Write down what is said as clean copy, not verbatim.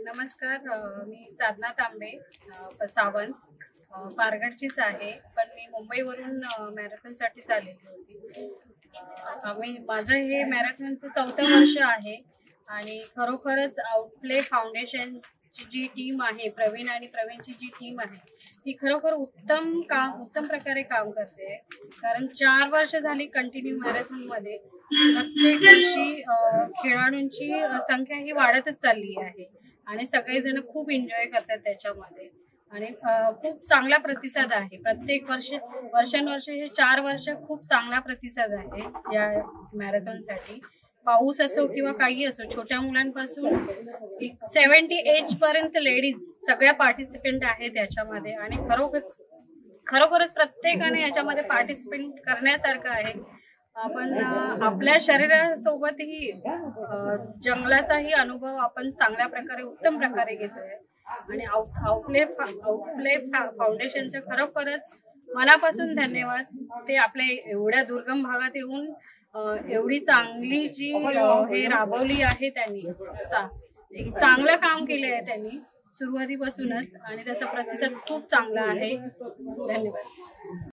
नमस्कार. मी साधना तांबे, सावंत, पारगडचीच आहे, पण मी मुंबईवरून मॅरेथॉनसाठीच आलेली होती. माझं हे मॅरेथॉनचं 4थं वर्ष आहे आणि खरोखरच आउटप्ले फाउंडेशनची जी टीम आहे, प्रवीण आणि प्रवीणची जी टीम आहे, ती खरोखर उत्तम प्रकारे काम करते. कारण 4 वर्ष झाली कंटिन्यू मॅरेथॉनमध्ये. प्रत्येक वर्षी खेळाडूंची संख्या ही वाढतच चालली आहे आणि सगळेजण खूप एन्जॉय करतात त्याच्यामध्ये आणि खूप चांगला प्रतिसाद आहे. प्रत्येक वर्षानुवर्ष हे 4 वर्ष खूप चांगला प्रतिसाद आहे या मॅरेथॉनसाठी. पाऊस असो किंवा काही असो, छोट्या मुलांपासून 70 एज पर्यंत लेडीज सगळ्या पार्टिसिपेंट आहेत याच्यामध्ये आणि खरोखरच प्रत्येकाने याच्यामध्ये पार्टिसिपेट करण्यासारखं आहे. आपण आपल्या शरीरासोबतही जंगलाचाही अनुभव आपण चांगल्या प्रकारे उत्तम प्रकारे घेतोय आणि आउटप्ले फाउंडेशनचं खरोखरच मनापासून धन्यवाद. ते आपल्या एवढ्या दुर्गम भागात येऊन एवढी चांगली जी हे राबवली आहे, त्यांनी एक चांगलं काम केले आहे त्यांनी सुरुवातीपासूनच आणि त्याचा प्रतिसाद खूप चांगला आहे. धन्यवाद.